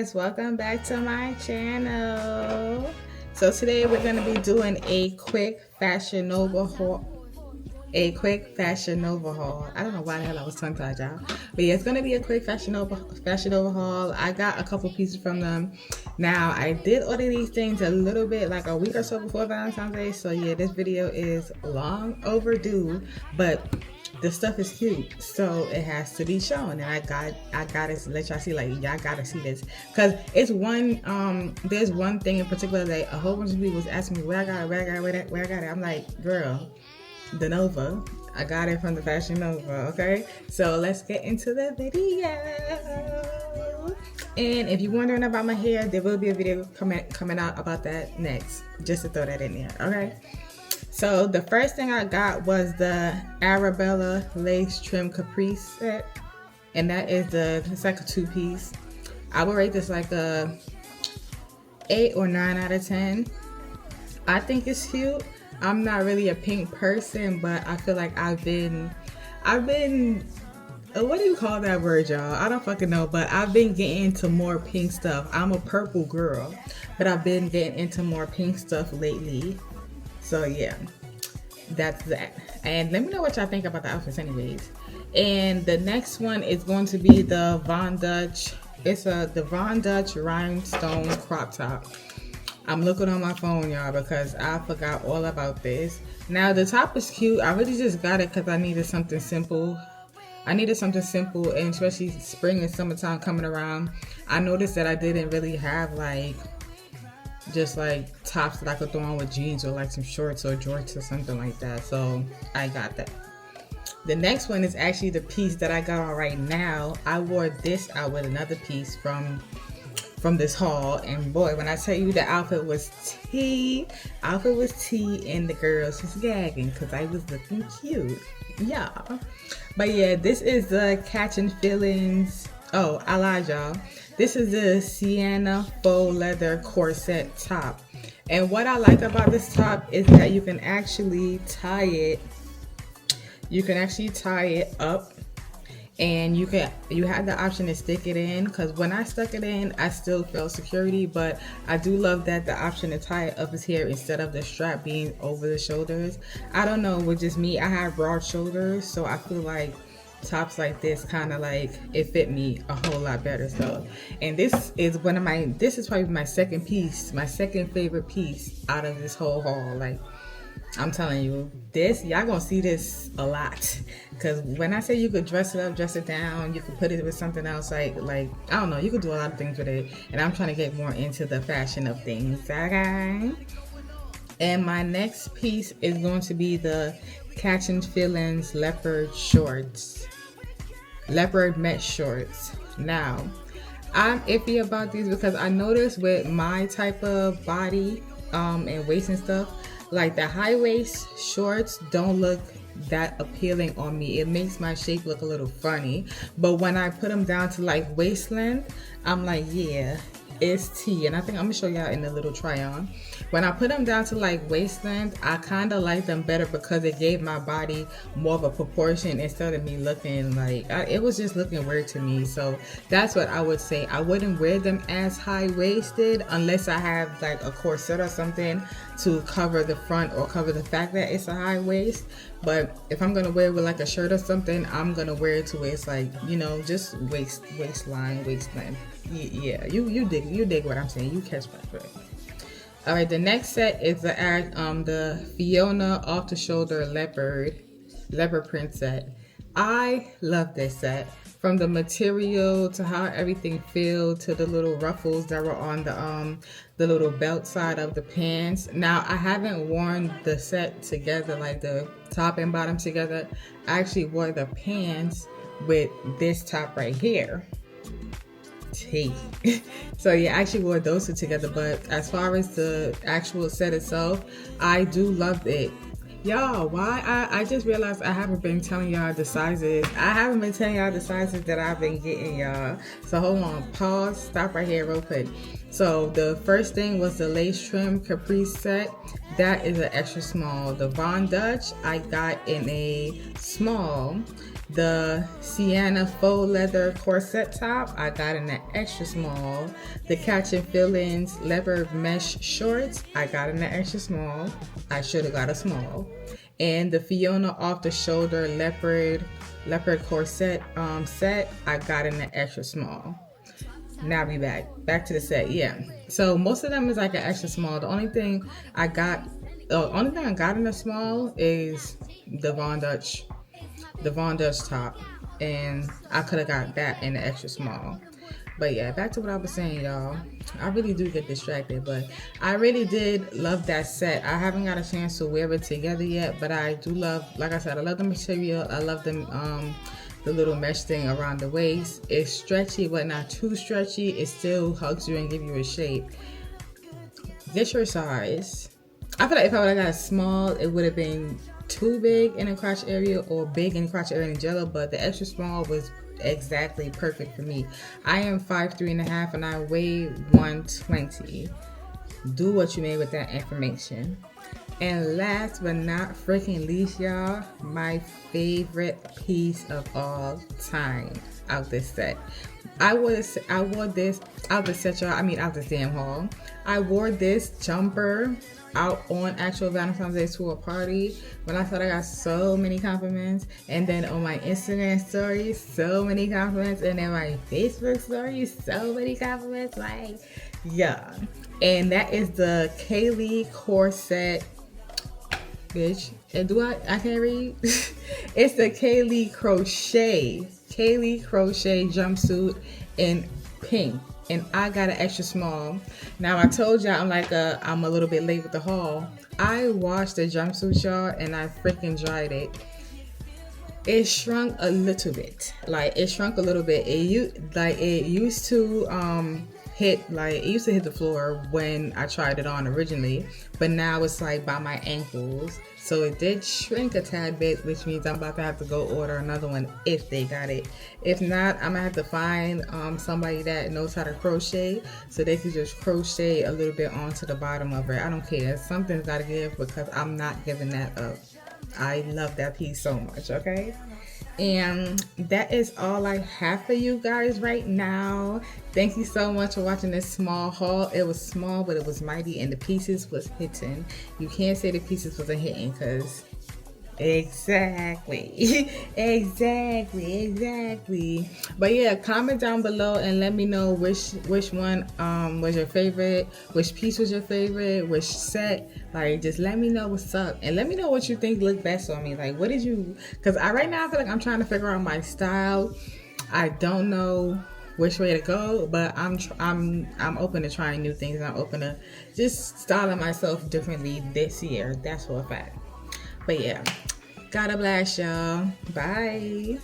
guys, welcome back to my channel. So today we're going to be doing a quick Fashion Nova haul. I don't know why the hell I was tongue-tied, y'all. But yeah, it's going to be a quick Fashion Nova haul. I got a couple pieces from them. Now, I did order these things a little bit, like a week or so before Valentine's Day. So yeah, this video is long overdue, but the stuff is cute, so it has to be shown. And I gotta let y'all see, like, y'all gotta see this, because it's one there's one thing in particular that a whole bunch of people was asking me where I got it. I'm like, girl, the Nova. I got it from the Fashion Nova. Okay, so let's get into the video. And if you're wondering about my hair, there will be a video coming out about that next, just to throw that in there. Okay, so the first thing I got was the Arabella lace trim caprice set, and that is it's like a 2-piece. I would rate this like a 8 or 9 out of 10. I think it's cute. I'm not really a pink person, but I feel like I've been what do you call that word, y'all? I don't fucking know, but I've been getting into more pink stuff. I'm a purple girl, but I've been getting into more pink stuff lately. So yeah, that's that. And let me know what y'all think about the outfits anyways. And the next one is going to be the Von Dutch. It's the Von Dutch rhinestone crop top. I'm looking on my phone, y'all, because I forgot all about this. Now the top is cute. I really just got it because I needed something simple. And especially spring and summertime coming around, I noticed that I didn't really have just like tops that I could throw on with jeans or like some shorts or jorts or something like that. So I got that. The next one is actually the piece that I got on right now. I wore this out with another piece from this haul, and boy, when I tell you the outfit was tea, and the girls was gagging because I was looking cute. Yeah. But yeah, this is the Catching Feelings. Oh, I lied, y'all. This is the Sienna faux leather corset top. And what I like about this top is that you can actually tie it. You can actually tie it up, and you have the option to stick it in, because when I stuck it in, I still felt security. But I do love that the option to tie it up is here instead of the strap being over the shoulders. I don't know, with just me, I have broad shoulders, so I feel like tops like this kind of like it fit me a whole lot better. So, and this is probably my second favorite piece out of this whole haul. Like, I'm telling you, y'all gonna see this a lot, because when I say you could dress it up, dress it down, you could put it with something else, like I don't know, you could do a lot of things with it. And I'm trying to get more into the fashion of things, okay? And my next piece is going to be the Catching Feelings leopard mesh shorts. Now, I'm iffy about these because I noticed with my type of body and waist and stuff, like the high waist shorts don't look that appealing on me. It makes my shape look a little funny. But when I put them down to like waist length, I'm like, yeah, it's tea. And I think I'm gonna show y'all in the little try on. When I put them down to like waist length, I kind of like them better because it gave my body more of a proportion instead of me looking like it was just looking weird to me. So that's what I would say. I wouldn't wear them as high-waisted unless I have like a corset or something to cover the front or cover the fact that it's a high waist. But if I'm gonna wear it with like a shirt or something, I'm gonna wear it to where it's like, you know, just waistline, waist length. Yeah, you dig what I'm saying. You catch my drift. All right, the next set is the Fiona off the shoulder leopard print set. I love this set, from the material to how everything felt to the little ruffles that were on the little belt side of the pants. Now, I haven't worn the set together, like the top and bottom together. I actually wore the pants with this top right here. So yeah, I actually wore those two together. But as far as the actual set itself, I do love it. Y'all, why I just realized I haven't been telling y'all the sizes. I haven't been telling y'all the sizes that I've been getting, y'all. So hold on, pause, stop right here real quick. So the first thing was the lace trim caprice set. That is an extra small. The Von Dutch I got in a small. The Sienna faux leather corset top, I got in the extra small. The Catch and Feelings leopard mesh shorts, I got in the extra small. I should have got a small. And the Fiona off the shoulder leopard corset set, I got in the extra small. Now we back to the set. Yeah, so most of them is like an extra small. The only thing I got in a small is the Von Dutch top, and I could have got that in the extra small. But yeah, back to what I was saying, y'all. I really do get distracted, but I really did love that set. I haven't got a chance to wear it together yet, but I do love, like I said, I love the material. I love them the little mesh thing around the waist. It's stretchy, but not too stretchy. It still hugs you and gives you a shape. Get your size. I feel like if I would have got a small, it would have been too big in the crotch area or big in the crotch area in jello, but the extra small was exactly perfect for me. I am 5'3.5" and I weigh 120. Do what you may with that information. And last but not freaking least, y'all, my favorite piece of all time out this set. I wore this out the set, y'all. I mean, out the damn haul. I wore this jumper out on actual Valentine's Day to a party when I thought I got so many compliments, and then on my Instagram stories, so many compliments, and then my Facebook stories, so many compliments. Like, yeah. And that is the Kaylee corset, bitch. And I can't read. It's the Kaylee crochet jumpsuit in pink. And I got an extra small. Now I told y'all I'm a little bit late with the haul. I washed the jumpsuit, y'all, and I freaking dried it. It shrunk a little bit. It used to hit the floor when I tried it on originally, but now it's like by my ankles. So it did shrink a tad bit, which means I'm about to have to go order another one if they got it. If not, I'm gonna have to find somebody that knows how to crochet so they can just crochet a little bit onto the bottom of it. I don't care. Something's gotta give because I'm not giving that up. I love that piece so much, okay? And that is all I have for you guys right now. Thank you so much for watching this small haul. It was small, but it was mighty, and the pieces was hitting. You can't say the pieces wasn't hitting because exactly. But yeah, comment down below and let me know which one was your favorite, which piece was your favorite, which set. Like, just let me know what's up, and let me know what you think looked best on me. Like, what did you? Because right now I feel like I'm trying to figure out my style. I don't know which way to go, but I'm open to trying new things. I'm open to just styling myself differently this year. That's for a fact. But yeah, God bless y'all. Bye.